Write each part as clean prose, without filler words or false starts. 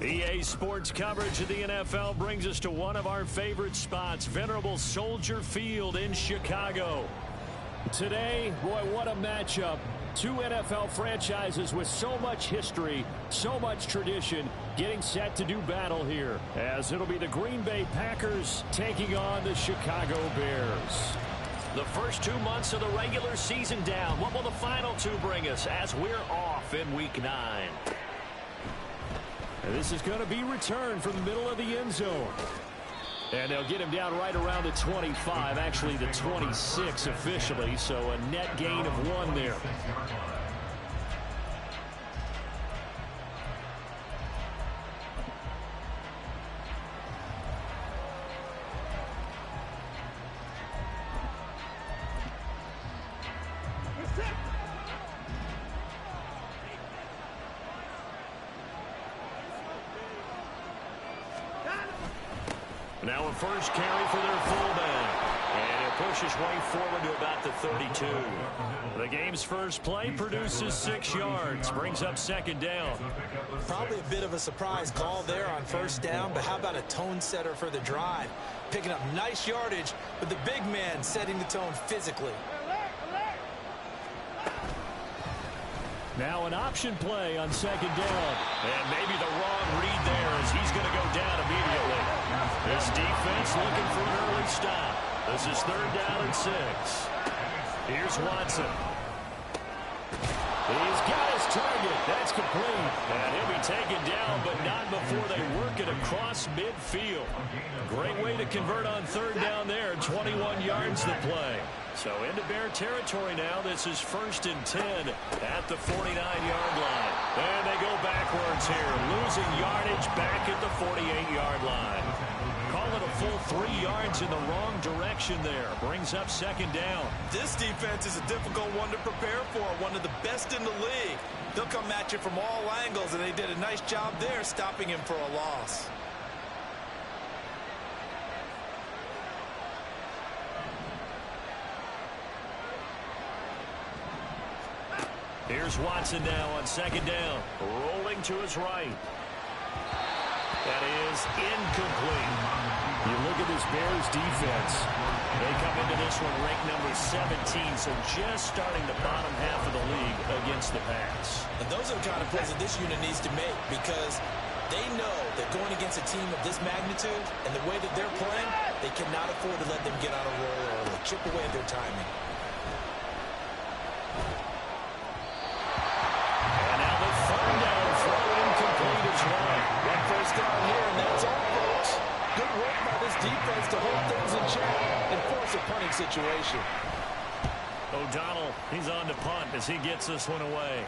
EA Sports coverage of the NFL brings us to one of our favorite spots, venerable Soldier Field in Chicago. Today, boy, what a matchup. Two NFL franchises with so much history, so much tradition, getting set to do battle here, as it'll be the Green Bay Packers taking on the Chicago Bears. The first 2 months of the regular season down. What will the final two bring us as we're off in Week 9? And this is going to be returned from the middle of the end zone. And they'll get him down right around the 25, actually the 26 officially, so a net gain of 1 there. Now a first carry for their fullback. And he'll push his way forward to about the 32. The game's first play produces 6 yards. Brings up second down. Probably a bit of a surprise call there on first down, but how about a tone setter for the drive? Picking up nice yardage, but the big man setting the tone physically. Now an option play on second down. And maybe the wrong read there as he's going to go down immediately. This defense looking for an early stop. This is 3rd down and 6. Here's Watson. He's got his target. That's complete. And he'll be taken down, but not before they work it across midfield. Great way to convert on 3rd down there. 21 yards to play. So into Bear territory now. This is 1st and 10 at the 49-yard line. And they go backwards here, losing yardage back at the 48-yard line. Call it a full 3 yards in the wrong direction there. Brings up second down. This defense is a difficult one to prepare for, one of the best in the league. They'll come at you from all angles, and they did a nice job there stopping him for a loss. Here's Watson now on second down. Rolling to his right. That is incomplete. You look at this Bears defense. They come into this one ranked number 17, so just starting the bottom half of the league against the pass. And those are the kind of plays that this unit needs to make, because they know that going against a team of this magnitude and the way that they're playing, they cannot afford to let them get on a roll early, chip away at their timing. First down here, and that's all, folks. Good work by this defense to hold things in check and force a punting situation. O'Donnell, he's on to punt as he gets this one away.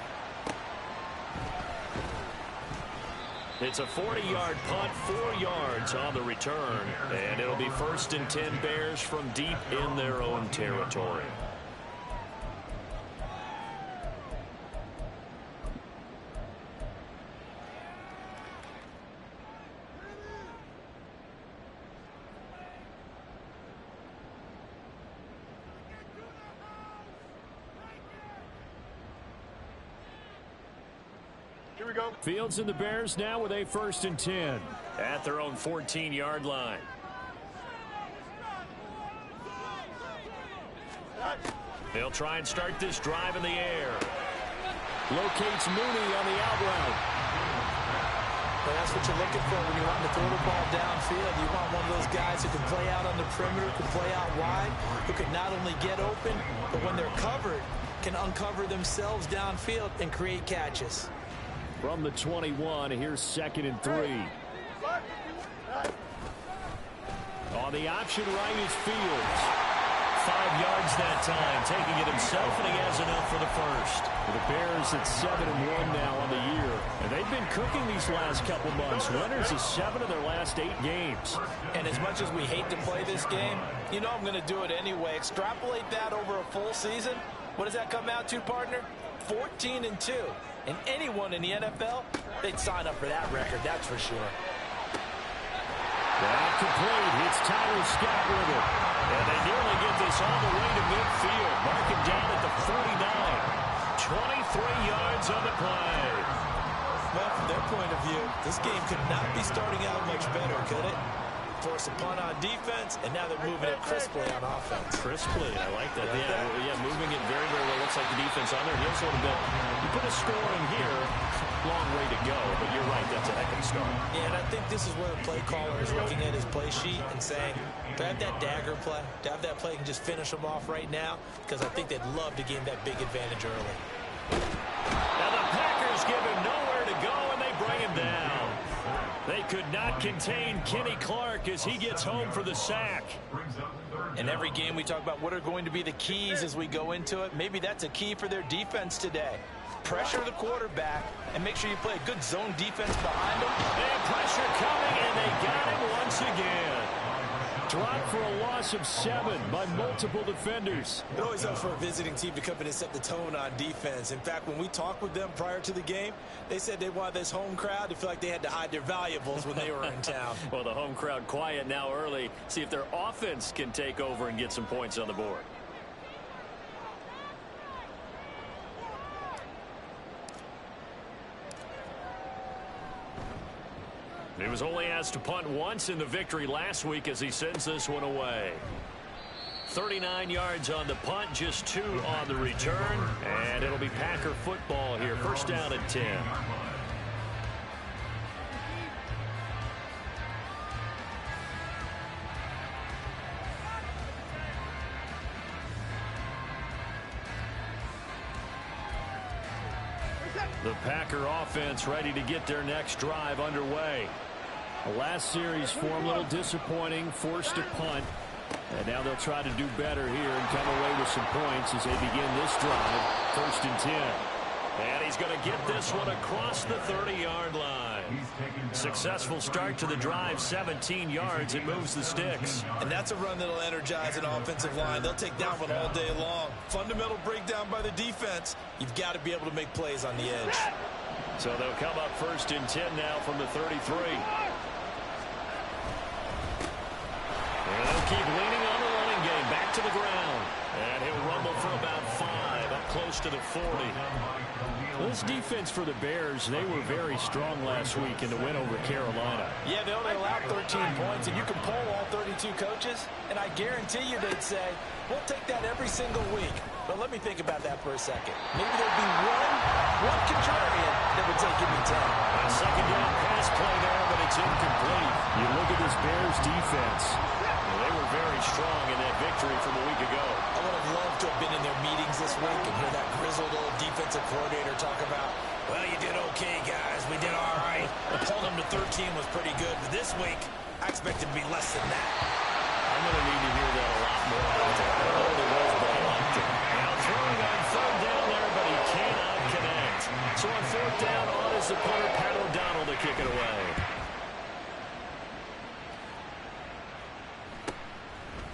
It's a 40-yard punt, 4 yards on the return, and it'll be 1st and 10 Bears from deep in their own territory. Here we go. Fields and the Bears now with a 1st and 10 at their own 14-yard line. They'll try and start this drive in the air. Locates Mooney on the out route. Well, that's what you're looking for when you want to throw the ball downfield. You want one of those guys who can play out on the perimeter, can play out wide, who can not only get open, but when they're covered, can uncover themselves downfield and create catches. From the 21, here's 2nd and 3. On the option right is Fields. 5 yards that time, taking it himself, and he has enough for the first. The Bears at 7-1 now on the year. And they've been cooking these last couple months. Winners of 7 of their last 8 games. And as much as we hate to play this game, you know I'm going to do it anyway. Extrapolate that over a full season. What does that come out to, partner? 14-2. And anyone in the NFL, they'd sign up for that record, that's for sure. That complete. It's Tyler Scott with it. And they nearly get this all the way to midfield. Mark him down at the 49. 23 yards on the play. Well, from their point of view, this game could not be starting out much better, could it? Force a punt on defense, and now they're moving it crisply on offense. Crisply, I like that. Yeah, moving it very, very well. Looks like the defense on there. He'll sort of bit. You put a score in here, long way to go, but you're right, that's a heck of a start. Yeah, and I think this is where the play caller is looking at his play sheet and saying, to have that dagger play, to have that play and just finish them off right now, because I think they'd love to gain that big advantage early. Now the Packers give him nowhere to go, and they bring him down. They could not contain Kenny Clark as he gets home for the sack. In every game we talk about what are going to be the keys as we go into it. Maybe that's a key for their defense today. Pressure the quarterback and make sure you play a good zone defense behind them. And pressure coming, and they got him once again. Dropped for a loss of 7 by multiple defenders. It always helps for a visiting team to come in and set the tone on defense. In fact, when we talked with them prior to the game, they said they wanted this home crowd to feel like they had to hide their valuables when they were in town. Well, the home crowd quiet now early. See if their offense can take over and get some points on the board. He was only asked to punt once in the victory last week as he sends this one away. 39 yards on the punt, just 2 on the return, and it'll be Packer football here. First down and 10. The Packer offense ready to get their next drive underway. The last series form a little disappointing, forced a punt. And now they'll try to do better here and come away with some points as they begin this drive. First and 10. And he's going to get this one across the 30-yard line. Successful start to the drive, 17 yards. It moves the sticks. And that's a run that'll energize an offensive line. They'll take that one all day long. Fundamental breakdown by the defense. You've got to be able to make plays on the edge. So they'll come up first and 10 now from the 33. And they'll keep leaning on the running game. Back to the ground. And he'll rumble for about 5, up close to the 40. This defense for the Bears, they were very strong last week in the win over Carolina. Yeah, they only allowed 13 points, and you can poll all 32 coaches, and I guarantee you they'd say, we'll take that every single week. But let me think about that for a second. Maybe there'd be one contrarian that would say, give me 10. A second down pass play there, but it's incomplete. You look at this Bears defense. Well, they were very strong in that victory from a week ago. I would have loved to have been in their meetings this week and hear that grizzled old defensive coordinator talk about, well, you did okay, guys. We did all right. Pulling them to 13 was pretty good. But this week, I expect it to be less than that. I'm going to need to hear that a lot more out there. I know there was, but I liked it. Now throwing on third down there, but he cannot connect. So on fourth down, on is the punter, Pat O'Donnell, to kick it away.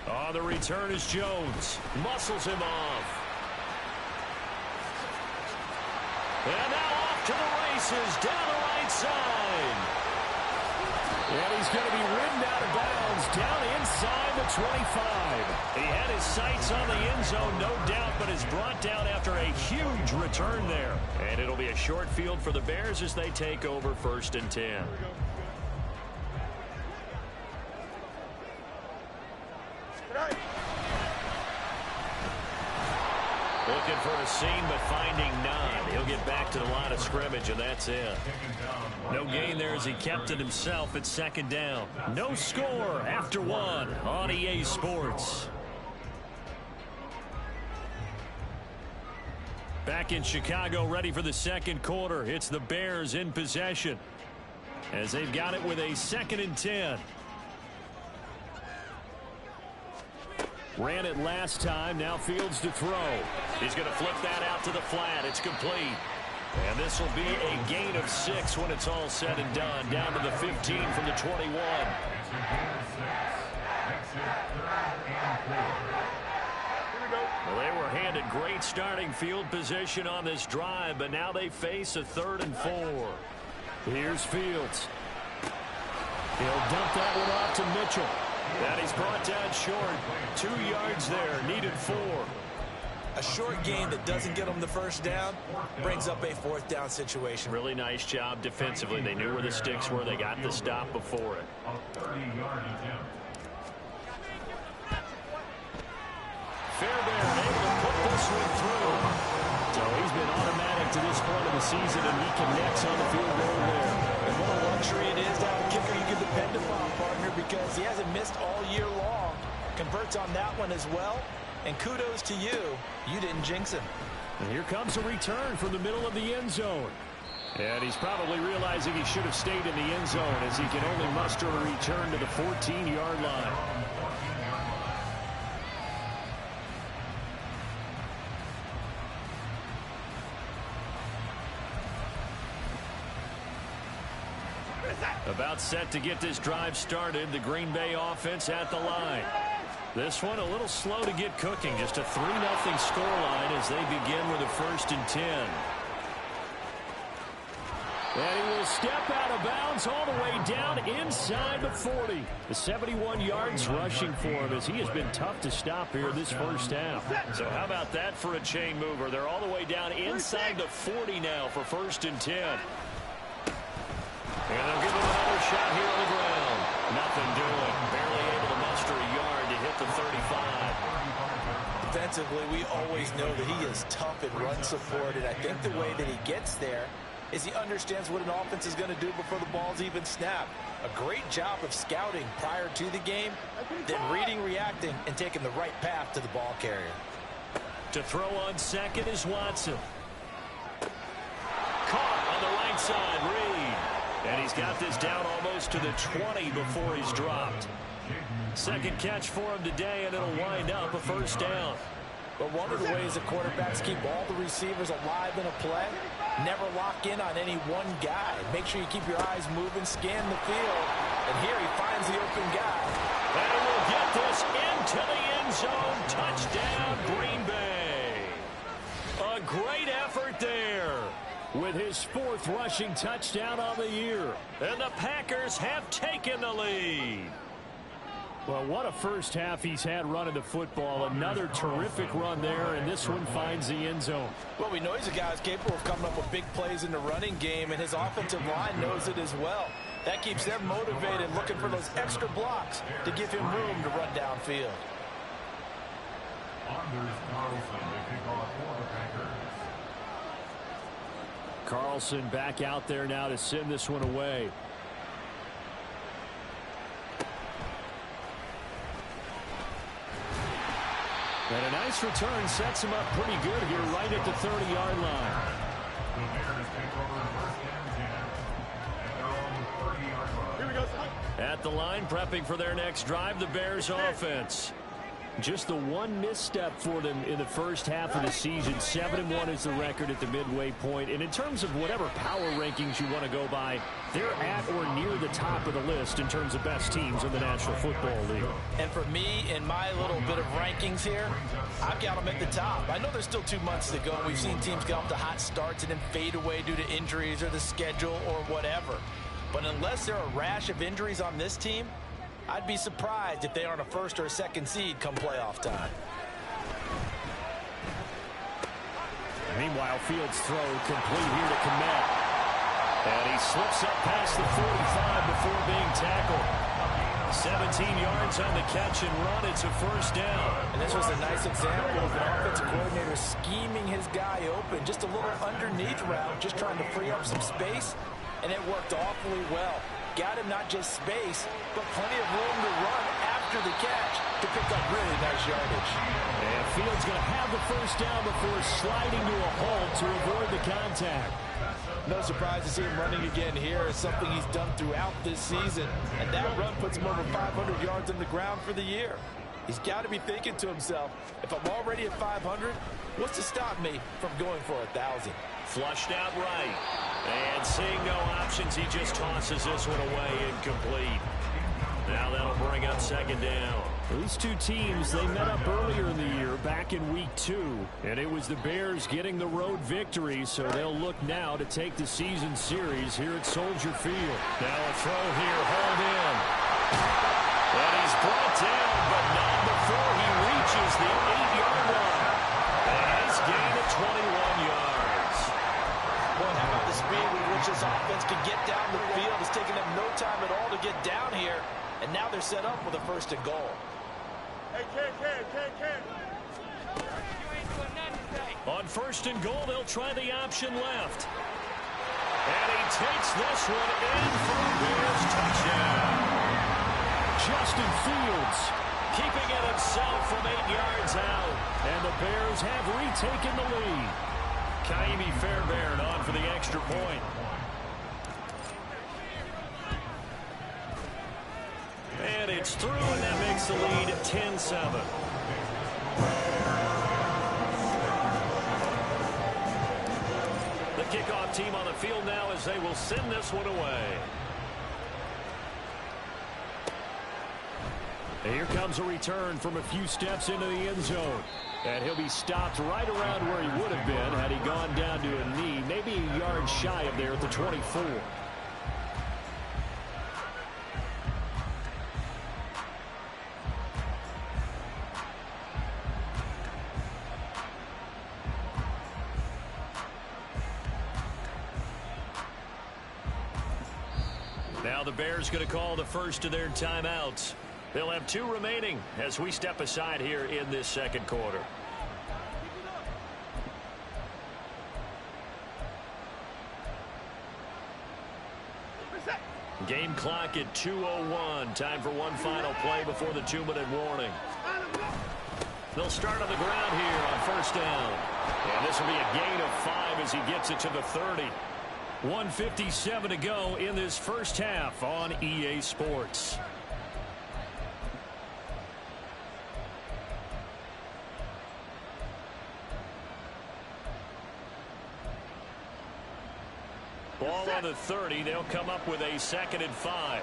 On the return is Jones. Muscles him off. And now off to the races, down the right side. And he's going to be ridden out of bounds, down inside the 25. He had his sights on the end zone, no doubt, but is brought down after a huge return there. And it'll be a short field for the Bears as they take over first and 10. Looking for a seam, but finding none. He'll get back to the line of scrimmage, and that's it. No gain there as he kept it himself at second down. No score after 1 on EA Sports. Back in Chicago, ready for the second quarter. It's the Bears in possession as they've got it with a 2nd and 10. Ran it last time. Now Fields to throw. He's going to flip that out to the flat. It's complete. And this will be a gain of 6 when it's all said and done. Down to the 15 from the 21. Well, they were handed great starting field position on this drive, but now they face a 3rd and 4. Here's Fields. He'll dump that one off to Mitchell. And he's brought down short. 2 yards there. Needed 4. A short game that doesn't get them the first down brings up a fourth down situation. Really nice job defensively. They knew where the sticks were. They got the stop before it. Fairbairn able to put this one through. So he's been automatic to this point of the season, and he connects on the field goal there. And what a luxury it is to have a kicker you can depend upon, partner, because he hasn't missed all year long. Converts on that one as well. And kudos to you. You didn't jinx him. And here comes a return from the middle of the end zone. And he's probably realizing he should have stayed in the end zone as he can only muster a return to the 14-yard line. About set to get this drive started. The Green Bay offense at the line. This one a little slow to get cooking. Just a 3-0 scoreline as they begin with a 1st and 10. And he will step out of bounds all the way down inside the 40. The 71 yards rushing for him as he has been tough to stop here this first half. So how about that for a chain mover? They're all the way down inside the 40 now for 1st and 10. And they'll give him another shot here on the ground. Nothing doing. Barely able to muster a yard to hit the 35. Defensively, we always know that he is tough in run support, and I think the way that he gets there is he understands what an offense is going to do before the ball's even snapped. A great job of scouting prior to the game, then reading, reacting, and taking the right path to the ball carrier. To throw on second is Watson. Caught on the right side, Reed. And he's got this down almost to the 20 before he's dropped. Second catch for him today, and it'll wind up a 1st down. But one of the ways that quarterbacks keep all the receivers alive in a play, never lock in on any one guy. Make sure you keep your eyes moving, scan the field, and here he finds the open guy. And he will get this into the end zone. Touchdown, Green Bay. A great effort there with his 4th rushing touchdown on the year. And the Packers have taken the lead. Well, what a first half he's had running the football. Another terrific run there, and this one finds the end zone. Well, we know he's a guy who's capable of coming up with big plays in the running game, and his offensive line knows it as well. That keeps them motivated, looking for those extra blocks to give him room to run downfield. Carlson back out there now to send this one away. And a nice return sets him up pretty good here right at the 30-yard line. At the line, prepping for their next drive, the Bears offense. Just the one misstep for them in the first half of the season. 7-1 is the record at the midway point. And in terms of whatever power rankings you want to go by, they're at or near the top of the list in terms of best teams in the National Football League. And for me, in my little bit of rankings here, I've got them at the top. I know there's still 2 months to go. We've seen teams get off to hot starts and then fade away due to injuries or the schedule or whatever. But unless there are a rash of injuries on this team, I'd be surprised if they aren't a 1st or a 2nd seed come playoff time. Meanwhile, Fields' throw complete here to Komet. And he slips up past the 45 before being tackled. 17 yards on the catch and run. It's a 1st down. And this was a nice example of an offensive coordinator scheming his guy open. Just a little underneath route, just trying to free up some space. And it worked awfully well. Got him not just space, but plenty of room to run after the catch to pick up really nice yardage. And Fields going to have the 1st down before sliding to a halt to avoid the contact. No surprise to see him running again here. It's something he's done throughout this season. And that run puts him over 500 yards on the ground for the year. He's got to be thinking to himself, if I'm already at 500, what's to stop me from going for 1,000? Flushed out right. And seeing no options, he just tosses this one away incomplete. Now that'll bring up 2nd down. These two teams, they met up earlier in the year, back in week 2. And it was the Bears getting the road victory, so they'll look now to take the season series here at Soldier Field. Now a throw here, hauled in. And he's brought down, but not before he reaches the 8-yard line. And first and goal. On first and goal, they'll try the option left. And he takes this one in for a Bears touchdown. Justin Fields keeping it himself from 8 yards out. And the Bears have retaken the lead. Kaimi Fairbairn on for the extra point. And it's through, and that makes the lead 10-7. The kickoff team on the field now as they will send this one away. Here comes a return from a few steps into the end zone. And he'll be stopped right around where he would have been had he gone down to a knee, maybe a yard shy of there at the 24. Now the Bears going to call the first of their timeouts. They'll have 2 remaining as we step aside here in this second quarter. Game clock at 2:01. Time for one final play before the 2-minute warning. They'll start on the ground here on first down. And this will be a gain of 5 as he gets it to the 30. 1:57 to go in this first half on EA Sports. Ball on the 30. They'll come up with a 2nd and 5.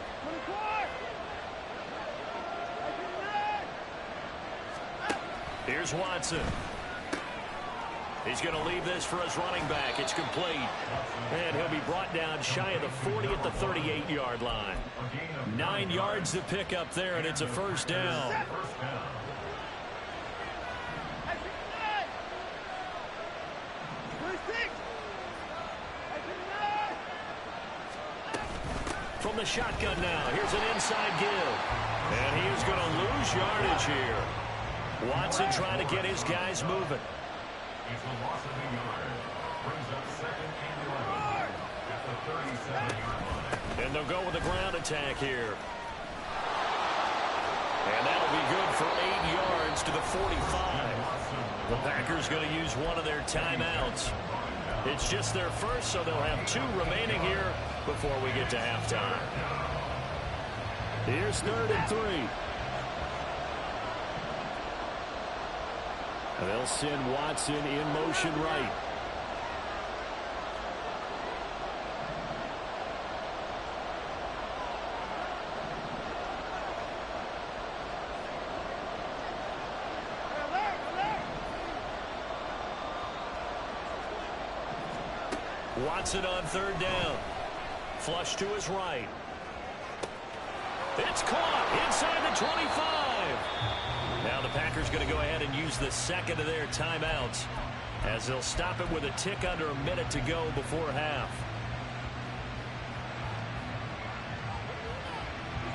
Here's Watson. He's going to leave this for his running back. It's complete. And he'll be brought down shy of the 40 at the 38-yard line. 9 yards to pick up there, and it's a first down. From the shotgun now, here's an inside give. And he is going to lose yardage here. Watson trying to get his guys moving. It's the loss of a yard. Brings up 2nd and 11 at the 37-yard line. And they'll go with a ground attack here. And that'll be good for 8 yards to the 45. The Packers going to use one of their timeouts. It's just their first, so they'll have 2 remaining here before we get to halftime. Here's 3rd and 3. They'll send Watson in motion right. Watson on 3rd down. Flush to his right. It's caught inside the 25. Now the Packers going to go ahead and use the 2nd of their timeouts as they'll stop it with a tick under a minute to go before half.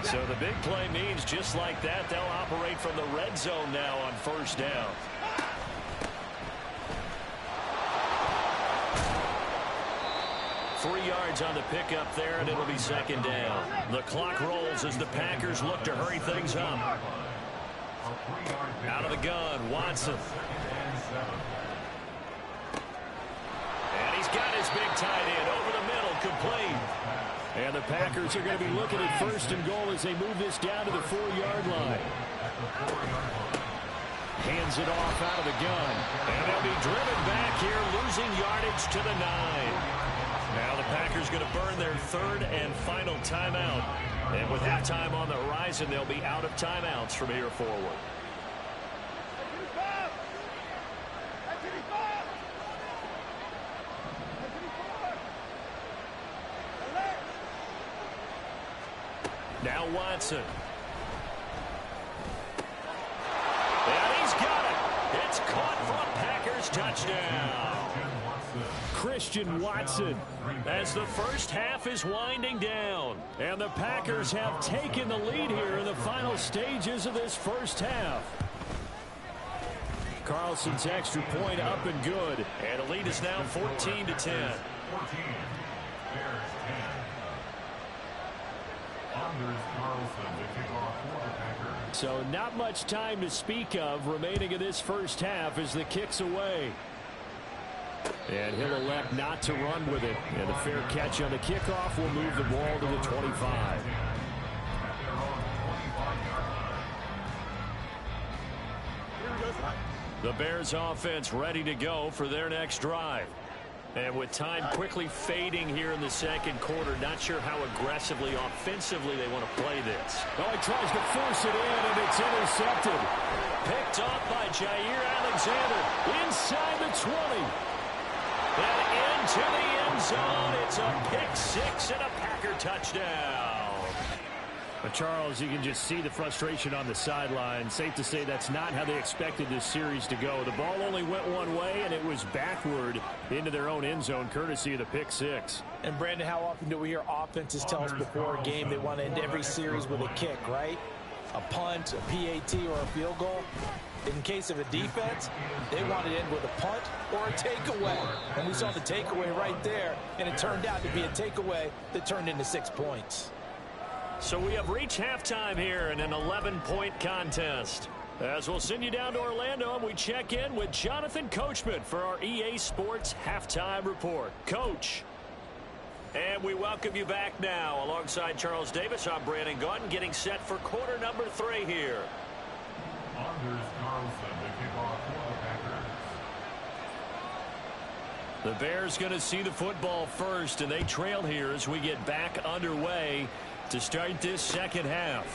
So the big play means just like that, they'll operate from the red zone now on first down. Three yards on the pickup there, and it'll be 2nd down. The clock rolls as the Packers look to hurry things up. Out of the gun, Watson. And he's got his big tight end over the middle, complete. And the Packers are going to be looking at 1st and goal as they move this down to the 4-yard line. Hands it off out of the gun. And they'll be driven back here, losing yardage to the 9. Now the Packers going to burn their 3rd and final timeout. And with halftime on the horizon, they'll be out of timeouts from here forward. Now Watson. And he's got it. It's caught for a Packers touchdown. Christian Watson. As the first half is winding down. And the Packers have taken the lead here in the final stages of this first half. Carlson's extra point up and good. And the lead is now 14-10. 14. Bears 10. Anders Carlson to kick off for the Packers. So not much time to speak of remaining in this first half as the kick's away. And he'll elect not to run with it. And the fair catch on the kickoff will move the ball to the 25. The Bears offense ready to go for their next drive. And with time quickly fading here in the second quarter, not sure how aggressively, offensively they want to play this. Oh, he tries to force it in, and it's intercepted. Picked off by Jair Alexander inside the 20. And into the end zone. It's a pick six and a Packer touchdown. But Charles, you can just see the frustration on the sideline. Safe to say that's not how they expected this series to go. The ball only went one way, and it was backward into their own end zone, courtesy of the pick six. And, Brandon, how often do we hear offenses tell us before a game they want to end every series with a kick, right? A punt, a PAT, or a field goal. In case of a defense, they want to end with a punt or a takeaway. And we saw the takeaway right there, and it turned out to be a takeaway that turned into 6 points. So we have reached halftime here in an 11-point contest. As we'll send you down to Orlando, and we check in with Jonathan Coachman for our EA Sports Halftime Report. Coach. And we welcome you back now. Alongside Charles Davis, I'm Brandon Gaudin, getting set for quarter number 3 here. Anders Carlson to kick off for the Packers. The Bears going to see the football first, and they trail here as we get back underway to start this second half.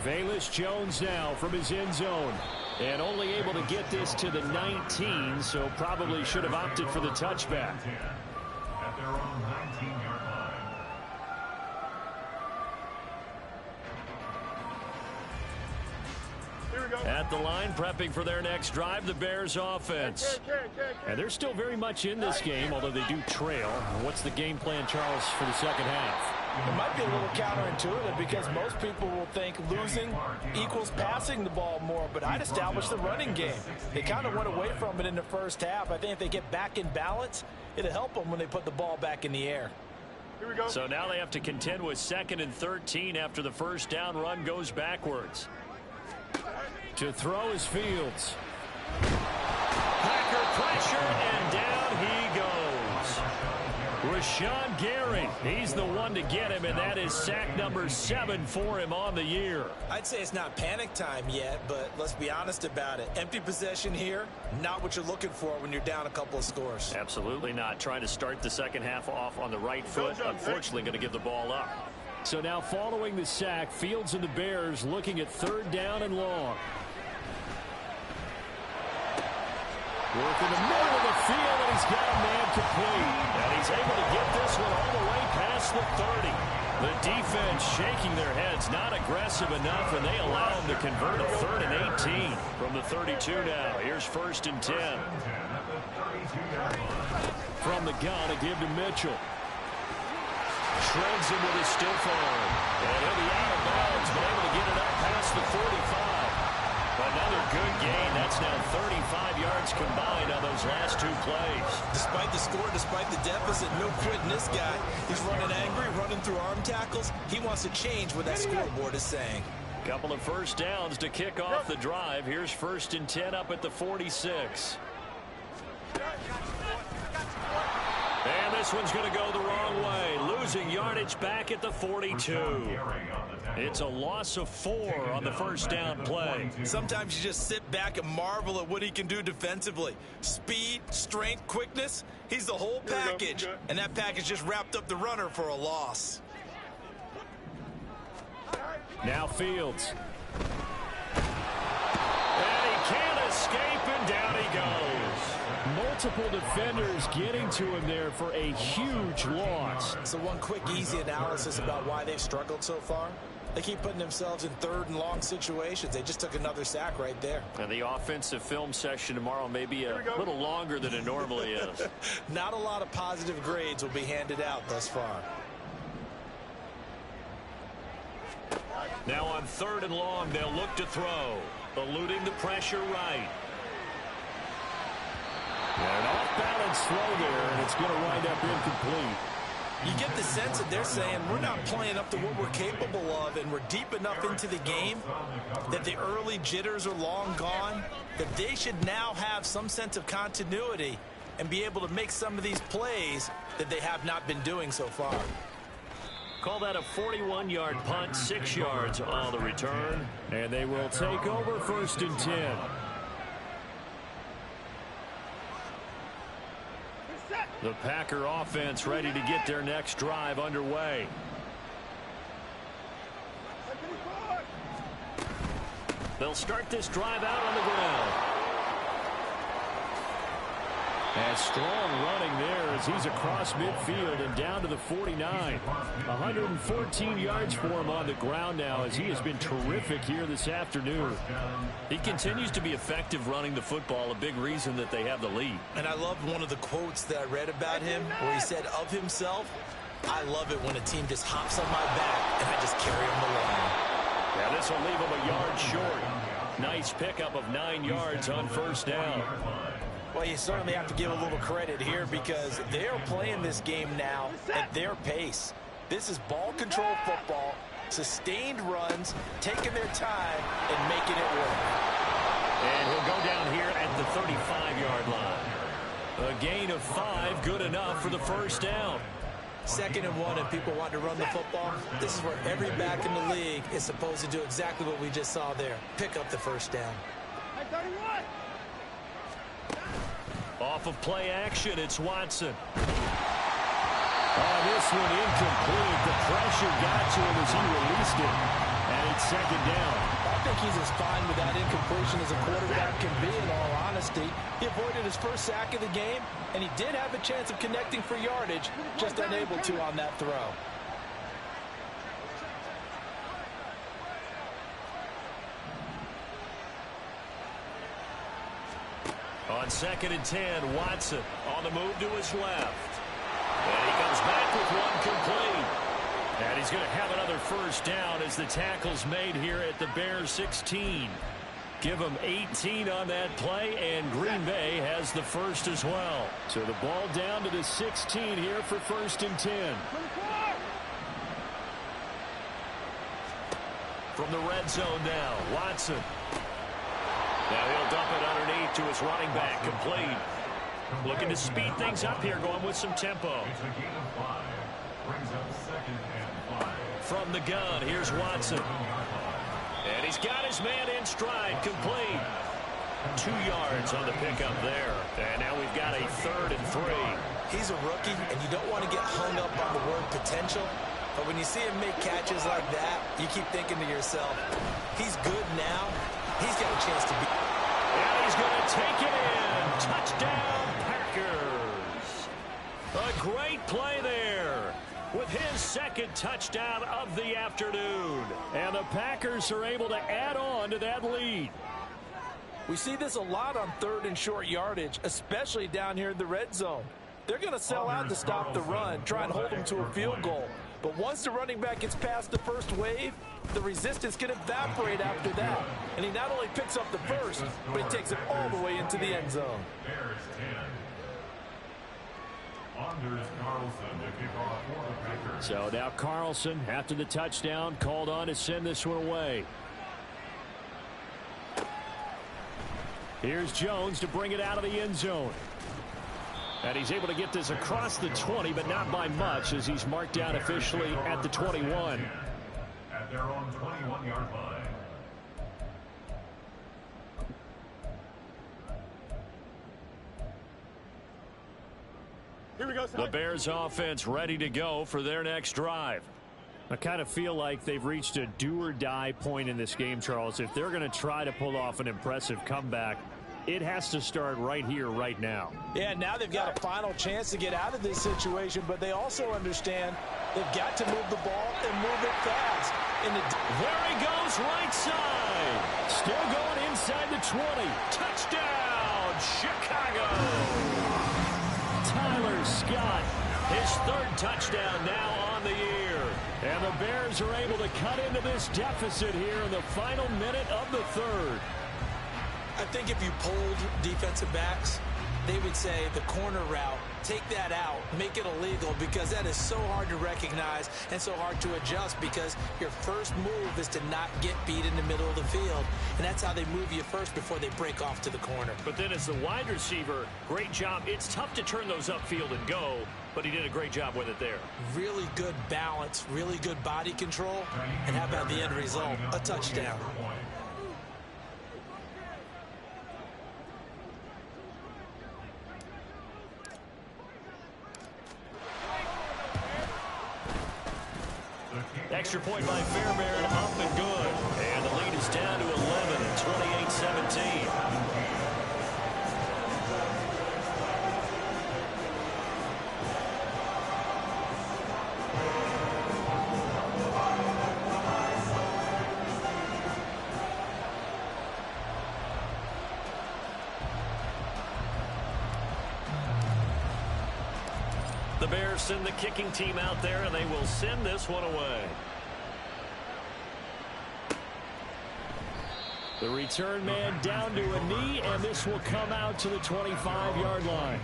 Velus Jones now from his end zone, and only able to get this to the 19, so probably should have opted for the touchback. At their own 19-yard line. At the line, prepping for their next drive, the Bears offense. And they're still very much in this game, although they do trail. What's the game plan, Charles, for the second half? It might be a little counterintuitive because most people will think losing equals passing the ball more, but I'd establish the running game. They kind of went away from it in the first half. I think if they get back in balance, it'll help them when they put the ball back in the air. Here we go. So now they have to contend with 2nd and 13 after the first down run goes backwards. To throw is Fields. Packer pressure, and down he goes. Rashawn Gary, he's the one to get him, and that is sack number 7 for him on the year. I'd say it's not panic time yet, but let's be honest about it. Empty possession here, not what you're looking for when you're down a couple of scores. Absolutely not. Trying to start the second half off on the right foot. Unfortunately, going to give the ball up. So now following the sack, Fields and the Bears looking at 3rd down and long. Work in the middle of the field, and he's got a man complete. And he's able to get this one all the way past the 30. The defense shaking their heads, not aggressive enough, and they allow him to convert a 3rd and 18 from the 32 now. Here's 1st and 10. From the gun, a give to Mitchell. Shreds him with his stiff arm. And he'll be out of bounds, but able to get it up past the 45. Another good gain. That's now 35 yards combined on those last 2 plays. Despite the score, despite the deficit, no quitting this guy. He's running angry, running through arm tackles. He wants to change what that scoreboard is saying. Couple of first downs to kick off the drive. Here's 1st and 10 up at the 46. And this one's going to go the wrong way. Losing yardage back at the 42. It's a loss of 4 on the first down play. Sometimes you just sit back and marvel at what he can do defensively. Speed, strength, quickness. He's the whole package. And that package just wrapped up the runner for a loss. Now Fields. And he can't escape, and down he goes. Multiple defenders getting to him there for a huge loss. So one quick, easy analysis about why they've struggled so far. They keep putting themselves in third and long situations. They just took another sack right there. And the offensive film session tomorrow may be a little longer than it normally is. Not a lot of positive grades will be handed out thus far. Now on 3rd and long, they'll look to throw. Eluding the pressure right. An off-balance throw there, and it's going to wind up incomplete. You get the sense that they're saying we're not playing up to what we're capable of, and we're deep enough into the game that the early jitters are long gone, that they should now have some sense of continuity and be able to make some of these plays that they have not been doing so far. Call that a 41-yard punt, 6 yards on the return. And they will take over 1st and 10. The Packer offense ready to get their next drive underway. They'll start this drive out on the ground. And strong running there as he's across midfield and down to the 49. 114 yards for him on the ground now as he has been terrific here this afternoon. He continues to be effective running the football, a big reason that they have the lead. And I loved one of the quotes that I read about him where he said of himself, "I love it when a team just hops on my back and I just carry them along." Yeah, this will leave him a yard short. Nice pickup of 9 yards on 1st down. Well, you certainly have to give a little credit here because they are playing this game now at their pace. This is ball control football, sustained runs, taking their time and making it work. And he'll go down here at the 35-yard line. A gain of 5, good enough for the 1st down. 2nd and 1 and people want to run the football. This is where every back in the league is supposed to do exactly what we just saw there. Pick up the 1st down. Off of play action, it's Watson. Oh, this one incomplete. The pressure got to him as he released it. And it's 2nd down. I think he's as fine with that incompletion as a quarterback can be, in all honesty. He avoided his first sack of the game, and he did have a chance of connecting for yardage, just unable to on that throw. On 2nd and 10, Watson on the move to his left. And he comes back with one complete. And he's going to have another 1st down as the tackle's made here at the Bears 16. Give him 18 on that play, and Green Bay has the 1st as well. So the ball down to the 16 here for 1st and 10. From the red zone now, Watson. Now he'll dump it underneath to his running back, complete. Looking to speed things up here, going with some tempo. It's a gain of 5. Brings up 2nd and 5. From the gun, here's Watson. And he's got his man in stride, complete. 2 yards on the pickup there. And now we've got a 3rd and 3. He's a rookie, and you don't want to get hung up on the word potential. But when you see him make catches like that, you keep thinking to yourself, he's good now. He's got a chance to be. And he's going to take it in. Touchdown, Packers. A great play there with his 2nd touchdown of the afternoon. And the Packers are able to add on to that lead. We see this a lot on 3rd and short yardage, especially down here in the red zone. They're going to sell out to stop the run, try and hold them to a field goal. But once the running back gets past the first wave, the resistance can evaporate after that. And he not only picks up the 1st, but he takes it all the way into the end zone. Bears 10. Anders Carlson to kick off for the Packers. So now Carlson, after the touchdown, called on to send this one away. Here's Jones to bring it out of the end zone. And he's able to get this across the 20, but not by much, as he's marked down officially at the 21. At their own 21-yard line. Here we go, The Bears offense ready to go for their next drive. I kind of feel like they've reached a do-or-die point in this game, Charles. If they're going to try to pull off an impressive comeback, it has to start right here, right now. Yeah, now they've got a final chance to get out of this situation, but they also understand they've got to move the ball and move it fast. There he goes, right side. Still going inside the 20. Touchdown, Chicago. Tyler Scott, his third touchdown now on the year. And the Bears are able to cut into this deficit here in the final minute of the third. I think if you polled defensive backs, they would say the corner route, take that out, make it illegal, because that is so hard to recognize and so hard to adjust, because your first move is to not get beat in the middle of the field. And that's how they move you first before they break off to the corner. But then as the wide receiver, great job. It's tough to turn those upfield and go, but he did a great job with it there. Really good balance, really good body control, and how about the end result? A touchdown. Extra point by Fairbairn, up and good. And the lead is down to 11 at 28-17. The Bears send the kicking team out there, and they will send this one away. The return man down to a knee, and this will come out to the 25-yard line.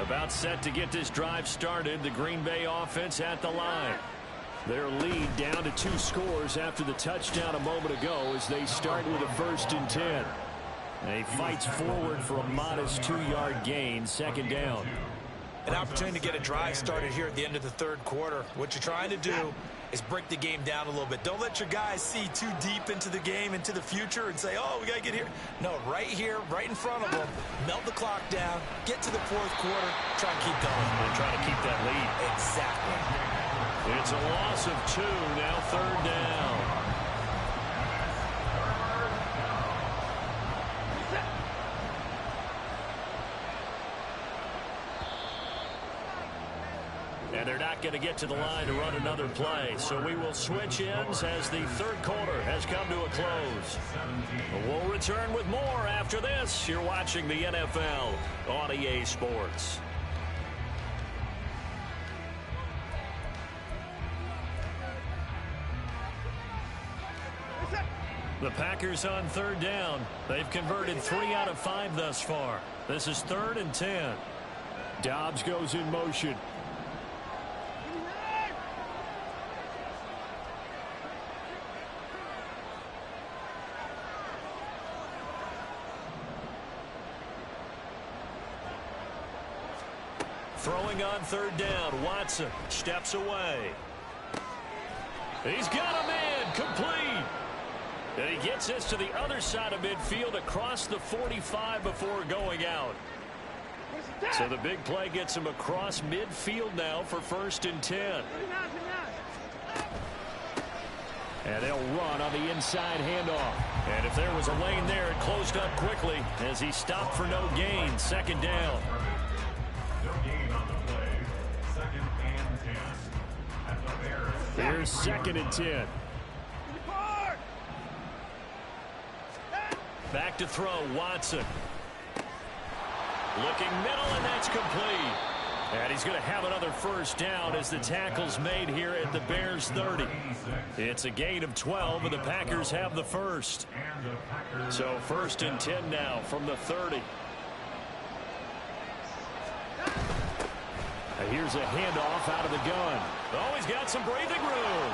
About set to get this drive started, the Green Bay offense at the line. Their lead down to 2 scores after the touchdown a moment ago as they start with a 1st and 10. And he fights forward for a modest 2-yard gain, 2nd down. An opportunity to get a drive started here at the end of the third quarter. What you're trying to do is break the game down a little bit. Don't let your guys see too deep into the game, into the future, and say, oh, we got to get here. No, right here, right in front of them, melt the clock down, get to the fourth quarter, try and keep going. And try to keep that lead. Exactly. It's a loss of 2, now 3rd down. And they're not going to get to the line to run another play. So we will switch ends as the third quarter has come to a close. We'll return with more after this. You're watching the NFL on EA Sports. The Packers on 3rd down. They've converted 3 out of 5 thus far. This is 3rd and 10. Dobbs goes in motion. Throwing on 3rd down. Watson steps away. He's got a man complete. And he gets this to the other side of midfield across the 45 before going out. So the big play gets him across midfield now for 1st and 10. And they'll run on the inside handoff. And if there was a lane there, it closed up quickly as he stopped for no gain. 2nd down. No gain on the play. 2nd and 10. At the Bears. Here's 2nd and 10. Back to throw, Watson. Looking middle, and that's complete. And he's going to have another 1st down as the tackle's made here at the Bears 30. It's a gain of 12, and the Packers have the 1st. So 1st and 10 now from the 30. Here's a handoff out of the gun. Oh, he's got some breathing room.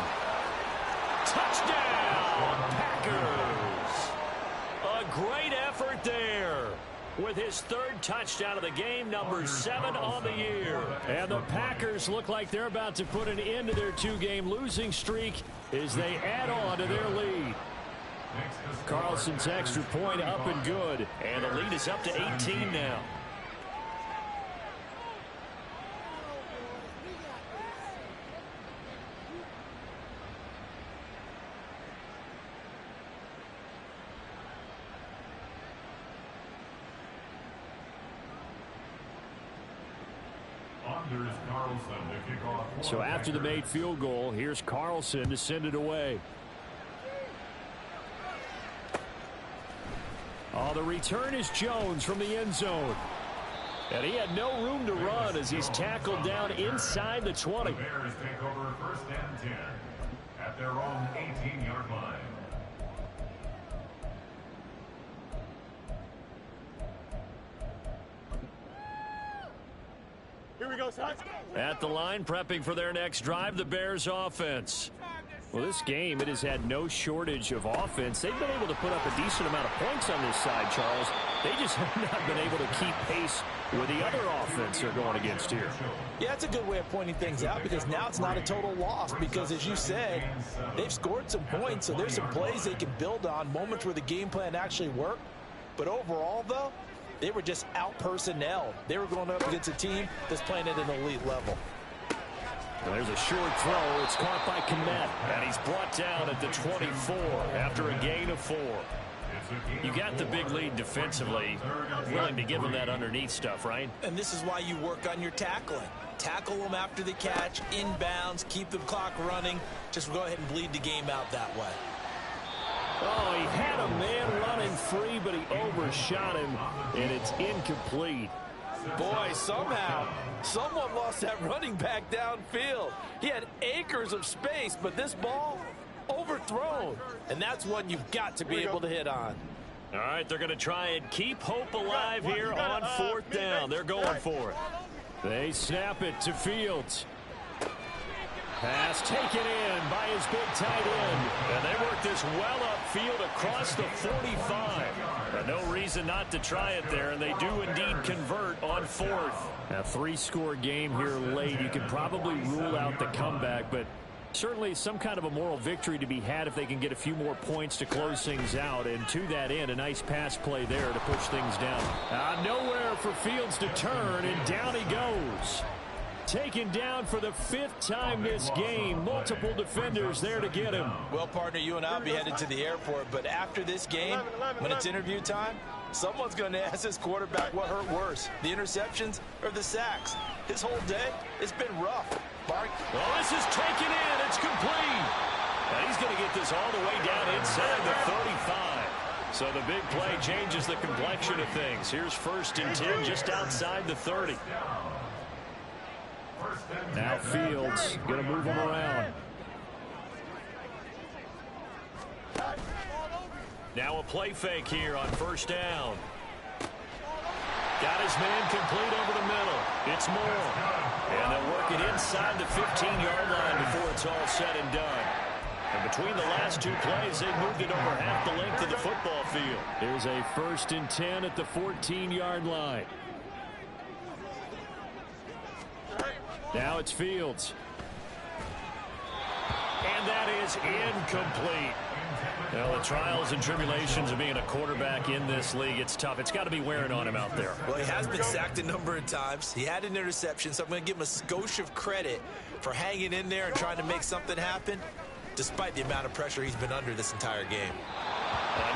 Touchdown, Packers. A great effort there with his 3rd touchdown of the game, number 7 on the year. And the Packers look like they're about to put an end to their 2-game losing streak as they add on to their lead. Carlson's extra point up and good, and the lead is up to 18 now. Here's Carlson to kick off. So after the made field goal, here's Carlson to send it away. Oh, the return is Jones from the end zone. And he had no room to run as he's tackled down inside the 20. The Bears take over 1st and 10 at their own 18-yard line. Here we go, son. At the line, prepping for their next drive, the Bears offense. Well, this game, it has had no shortage of offense. They've been able to put up a decent amount of points on this side, Charles. They just have not been able to keep pace with the other offense they're going against here. Yeah, that's a good way of pointing things out because now it's not a total loss because, as you said, they've scored some points, so there's some plays they can build on, moments where the game plan actually worked. But overall, though, they were just out-personnel. They were going up against a team that's playing at an elite level. Well, there's a short throw. It's caught by Komet, and he's brought down at the 24 after a gain of 4. You got the big lead defensively, willing to give them that underneath stuff, right? And this is why you work on your tackling. Tackle them after the catch, inbounds, keep the clock running. Just go ahead and bleed the game out that way. Oh, he had a man running free, but he overshot him, and it's incomplete. Boy, somehow, someone lost that running back downfield. He had acres of space, but this ball, overthrown. And that's one you've got to be able to hit on. All right, they're going to try and keep hope alive here on 4th down. They're going for it. They snap it to Fields. Pass taken in by his big tight end. And they work this well upfield across the 45. But no reason not to try it there, and they do indeed convert on 4th. A 3-score game here late. You could probably rule out the comeback, but certainly some kind of a moral victory to be had if they can get a few more points to close things out. And to that end, a nice pass play there to push things down. Nowhere for Fields to turn, and down he goes. Taken down for the 5th time this game. Multiple defenders there to get him. Well, partner, you and I will be headed to the airport, but after this game, when it's interview time, someone's going to ask this quarterback what hurt worse, the interceptions or the sacks. His whole day, it's been rough. Mark. Oh, this is taken in. It's complete. And he's going to get this all the way down inside the 35. So the big play changes the complexion of things. Here's 1st and 10 just outside the 30. Now Fields going to move him around. Now a play fake here on 1st down. Got his man complete over the middle. It's Moore. And they'll work it inside the 15-yard line before it's all said and done. And between the last 2 plays, they moved it over half the length of the football field. Here's a 1st and 10 at the 14-yard line. Now it's Fields. And that is incomplete. Well, the trials and tribulations of being a quarterback in this league, it's tough. It's got to be wearing on him out there. Well, he has been sacked a number of times. He had an interception, so I'm going to give him a skosh of credit for hanging in there and trying to make something happen, despite the amount of pressure he's been under this entire game.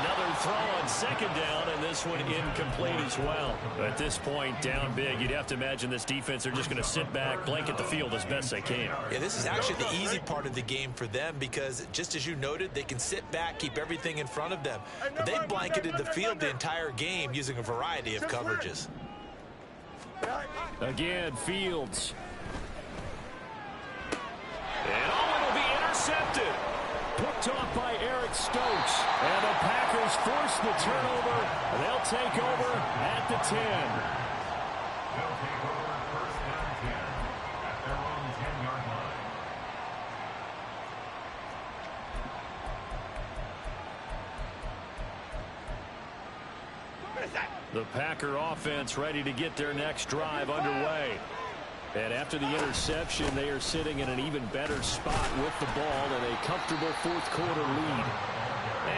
Another throw on 2nd down, and this one incomplete as well. At this point, down big, you'd have to imagine this defense are just going to sit back, blanket the field as best they can. Yeah, this is actually the easy part of the game for them because, just as you noted, they can sit back, keep everything in front of them. But they blanketed the field the entire game using a variety of coverages. Again, Fields. And it'll be intercepted. Picked off by Eric Stokes. And the Packers force the turnover. They'll take over at the 10. They'll take over 1st and 10 at their own 10-yard line. The Packer offense ready to get their next drive underway. And after the interception, they are sitting in an even better spot with the ball and a comfortable 4th quarter lead.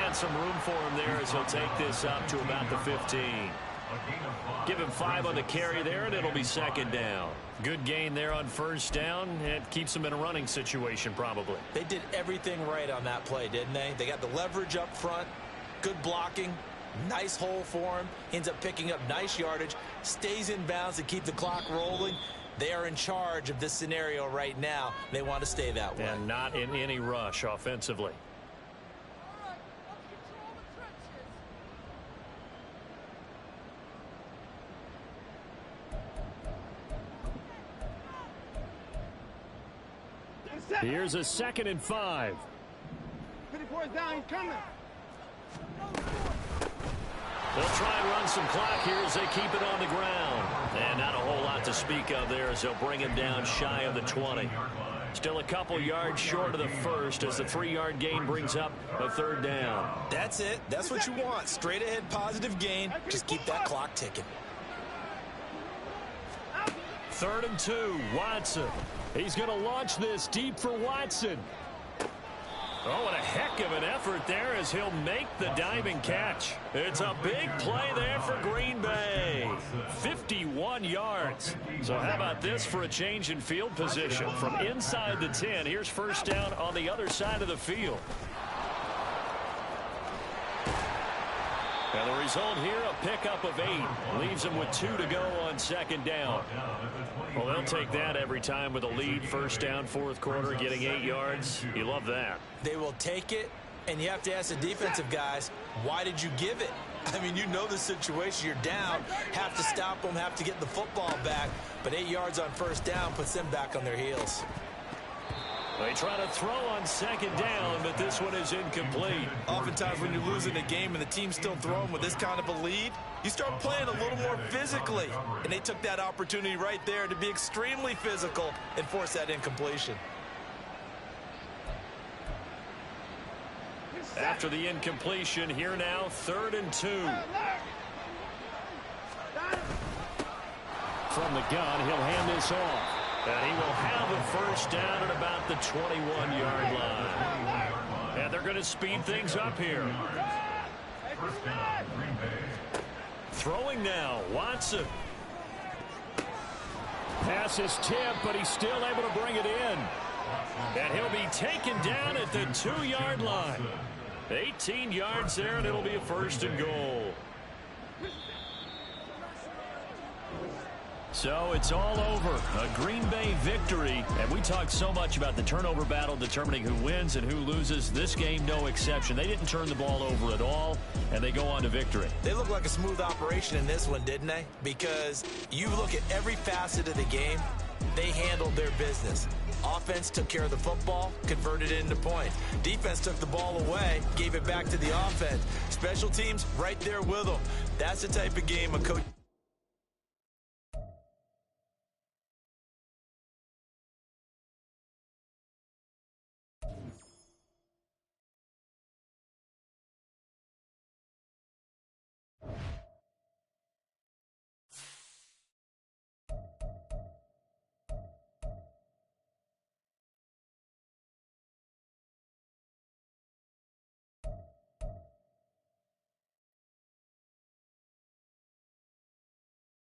And some room for him there as he'll take this up to about the 15. Give him 5 on the carry there, and it'll be 2nd down. Good gain there on 1st down. It keeps them in a running situation probably. They did everything right on that play, didn't they? They got the leverage up front, good blocking, nice hole for him, ends up picking up nice yardage, stays in bounds to keep the clock rolling. They are in charge of this scenario right now. They want to stay that way. And not in any rush offensively. Here's a 2nd and 5. 54's down, he's coming. They'll try and run some clock here as they keep it on the ground. And not a whole lot to speak of there as they'll bring him down shy of the 20. Still a couple yards short of the first as the 3-yard gain brings up a 3rd down. That's it. That's what you want. Straight ahead positive gain. Just keep that clock ticking. 3rd and 2. Watson. He's going to launch this deep for Watson. Oh, what a heck of an effort there as he'll make the diving catch. It's a big play there for Green Bay. 51 yards. So how about this for a change in field position? From inside the 10, here's 1st down on the other side of the field. And the result here, a pickup of 8. Leaves them with 2 to go on 2nd down. Well, they'll take that every time with a lead. 1st down, 4th quarter, getting 8 yards. You love that. They will take it, and you have to ask the defensive guys, why did you give it? I mean, you know the situation. You're down, have to stop them, have to get the football back. But 8 yards on 1st down puts them back on their heels. They try to throw on 2nd down, but this one is incomplete. Oftentimes when you're losing a game and the team's still throwing with this kind of a lead, you start playing a little more physically. And they took that opportunity right there to be extremely physical and force that incompletion. After the incompletion, here now, 3rd and 2. From the gun, he'll hand this off. And he will have a 1st down at about the 21-yard line. And they're going to speed things up here. Throwing now, Watson. Pass is tipped, but he's still able to bring it in. And he'll be taken down at the 2-yard line. 18 yards there, and it'll be a 1st and goal. So it's all over. A Green Bay victory. And we talked so much about the turnover battle determining who wins and who loses. This game, no exception. They didn't turn the ball over at all, and they go on to victory. They look like a smooth operation in this one, didn't they? Because you look at every facet of the game, they handled their business. Offense took care of the football, converted it into points. Defense took the ball away, gave it back to the offense. Special teams right there with them. That's the type of game a coach...